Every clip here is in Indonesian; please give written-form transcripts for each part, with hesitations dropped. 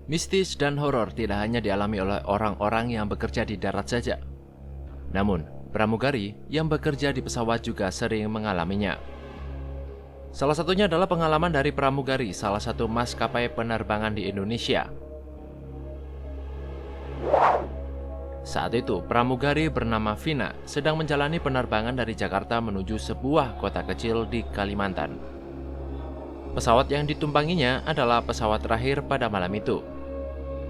Mistis dan horor tidak hanya dialami oleh orang-orang yang bekerja di darat saja. Namun, pramugari yang bekerja di pesawat juga sering mengalaminya. Salah satunya adalah pengalaman dari pramugari salah satu maskapai penerbangan di Indonesia. Saat itu, pramugari bernama Vina sedang menjalani penerbangan dari Jakarta menuju sebuah kota kecil di Kalimantan. Pesawat yang ditumpanginya adalah pesawat terakhir pada malam itu.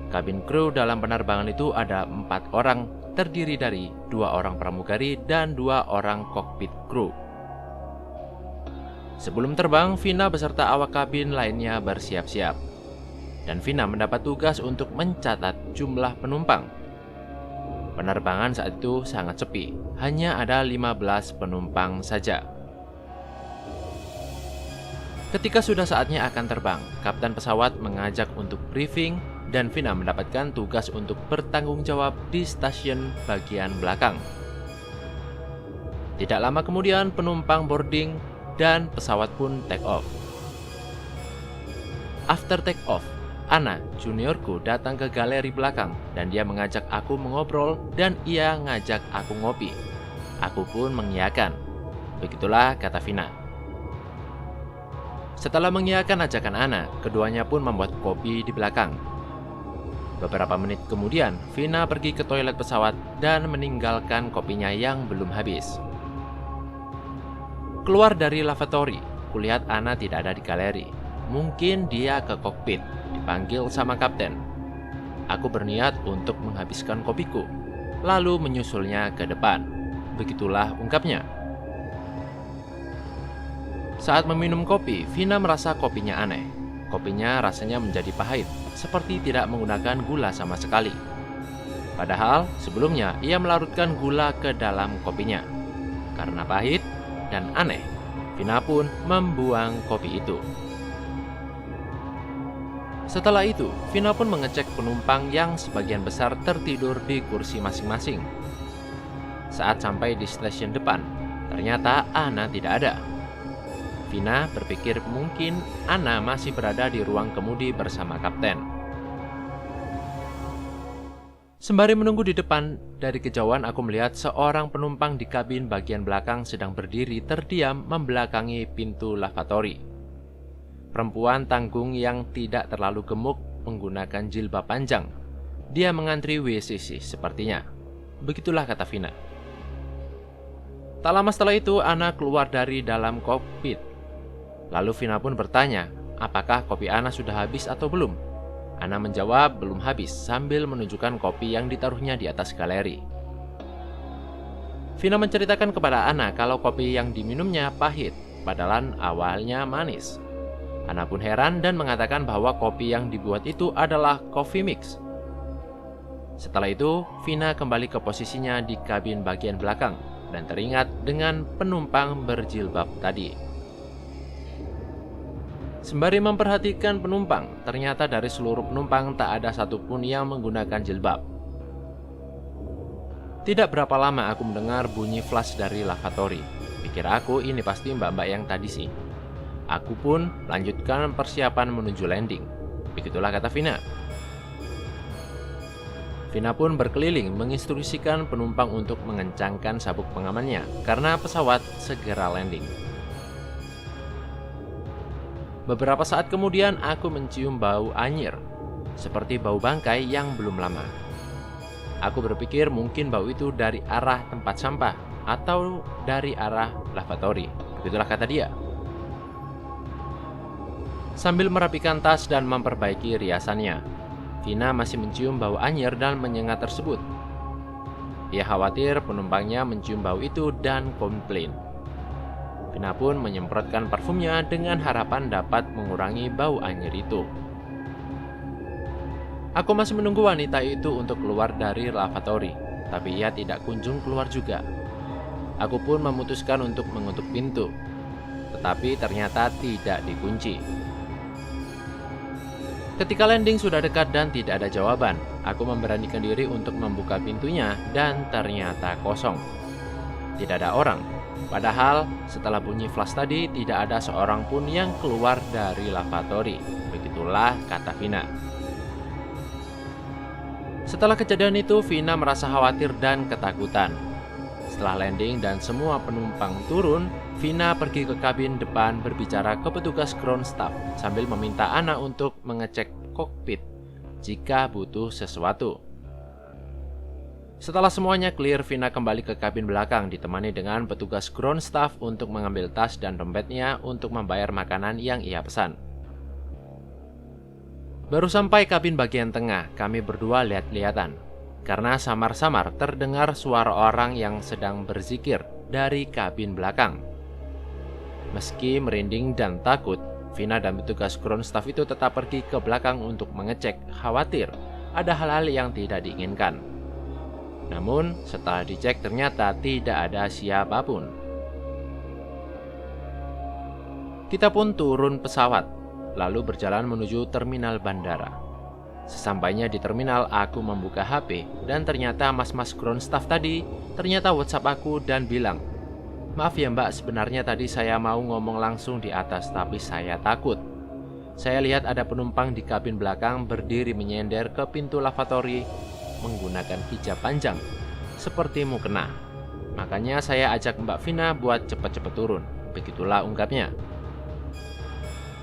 Kabin kru dalam penerbangan itu ada 4 orang, terdiri dari 2 orang pramugari dan 2 orang kokpit kru. Sebelum terbang, Vina beserta awak kabin lainnya bersiap-siap. Dan Vina mendapat tugas untuk mencatat jumlah penumpang. Penerbangan saat itu sangat sepi, hanya ada 15 penumpang saja. Ketika sudah saatnya akan terbang, kapten pesawat mengajak untuk briefing dan Vina mendapatkan tugas untuk bertanggung jawab di stasiun bagian belakang. Tidak lama kemudian penumpang boarding dan pesawat pun take off. After take off, Ana, juniorku, datang ke galeri belakang dan dia mengajak aku mengobrol dan ia ngajak aku ngopi. Aku pun mengiyakan. Begitulah kata Vina. Setelah mengiyakan ajakan Ana, keduanya pun membuat kopi di belakang. Beberapa menit kemudian, Vina pergi ke toilet pesawat dan meninggalkan kopinya yang belum habis. Keluar dari lavatory, kulihat Ana tidak ada di galeri. Mungkin dia ke kokpit, dipanggil sama kapten. Aku berniat untuk menghabiskan kopiku, lalu menyusulnya ke depan. Begitulah ungkapnya. Saat meminum kopi, Vina merasa kopinya aneh. Kopinya rasanya menjadi pahit, seperti tidak menggunakan gula sama sekali. Padahal sebelumnya ia melarutkan gula ke dalam kopinya. Karena pahit dan aneh, Vina pun membuang kopi itu. Setelah itu, Vina pun mengecek penumpang yang sebagian besar tertidur di kursi masing-masing. Saat sampai di stasiun depan, ternyata Ana tidak ada. Vina berpikir mungkin Ana masih berada di ruang kemudi bersama kapten. Sembari menunggu di depan, dari kejauhan aku melihat seorang penumpang di kabin bagian belakang sedang berdiri terdiam membelakangi pintu lavatory. Perempuan tanggung yang tidak terlalu gemuk menggunakan jilbab panjang. Dia mengantri WC sepertinya. Begitulah kata Vina. Tak lama setelah itu, Ana keluar dari dalam kokpit. Lalu Vina pun bertanya, apakah kopi Ana sudah habis atau belum? Ana menjawab belum habis sambil menunjukkan kopi yang ditaruhnya di atas galeri. Vina menceritakan kepada Ana kalau kopi yang diminumnya pahit, padahal awalnya manis. Ana pun heran dan mengatakan bahwa kopi yang dibuat itu adalah coffee mix. Setelah itu, Vina kembali ke posisinya di kabin bagian belakang dan teringat dengan penumpang berjilbab tadi. Sembari memperhatikan penumpang, ternyata dari seluruh penumpang tak ada satupun yang menggunakan jilbab. Tidak berapa lama aku mendengar bunyi flash dari lavatory. Pikir aku ini pasti mbak-mbak yang tadi sih. Aku pun lanjutkan persiapan menuju landing. Begitulah kata Vina. Vina pun berkeliling menginstruksikan penumpang untuk mengencangkan sabuk pengamannya karena pesawat segera landing. Beberapa saat kemudian aku mencium bau anyir, seperti bau bangkai yang belum lama. Aku berpikir mungkin bau itu dari arah tempat sampah atau dari arah lavatory. Begitulah kata dia. Sambil merapikan tas dan memperbaiki riasannya, Vina masih mencium bau anyir dan menyengat tersebut. Ia khawatir penumpangnya mencium bau itu dan komplain. Vina pun menyemprotkan parfumnya dengan harapan dapat mengurangi bau anyir itu. Aku masih menunggu wanita itu untuk keluar dari lavatory, tapi ia tidak kunjung keluar juga. Aku pun memutuskan untuk mengetuk pintu, tetapi ternyata tidak dikunci. Ketika landing sudah dekat dan tidak ada jawaban, aku memberanikan diri untuk membuka pintunya dan ternyata kosong. Tidak ada orang. Padahal setelah bunyi flash tadi tidak ada seorang pun yang keluar dari lavatory. Begitulah kata Vina. Setelah kejadian itu, Vina merasa khawatir dan ketakutan. Setelah landing dan semua penumpang turun, Vina pergi ke kabin depan berbicara ke petugas ground staff sambil meminta Ana untuk mengecek kokpit jika butuh sesuatu. Setelah semuanya clear, Vina kembali ke kabin belakang ditemani dengan petugas ground staff untuk mengambil tas dan dompetnya untuk membayar makanan yang ia pesan. Baru sampai kabin bagian tengah, kami berdua lihat-lihatan karena samar-samar terdengar suara orang yang sedang berzikir dari kabin belakang. Meski merinding dan takut, Vina dan petugas ground staff itu tetap pergi ke belakang untuk mengecek, khawatir ada hal-hal yang tidak diinginkan. Namun setelah dicek ternyata tidak ada siapapun. Kita pun turun pesawat, lalu berjalan menuju terminal bandara. Sesampainya di terminal, aku membuka HP dan ternyata mas-mas ground staff tadi ternyata WhatsApp aku dan bilang, "Maaf ya mbak, sebenarnya tadi saya mau ngomong langsung di atas tapi saya takut. Saya lihat ada penumpang di kabin belakang berdiri menyender ke pintu lavatory menggunakan hijab panjang seperti mukena. Makanya saya ajak Mbak Vina buat cepat-cepat turun." Begitulah ungkapnya.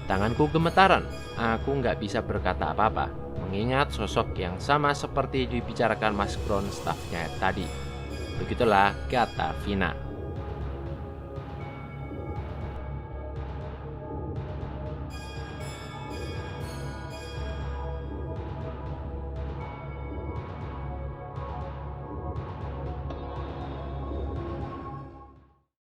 Tanganku gemetaran, aku nggak bisa berkata apa-apa, mengingat sosok yang sama seperti dibicarakan mas ground staffnya tadi. Begitulah kata Vina.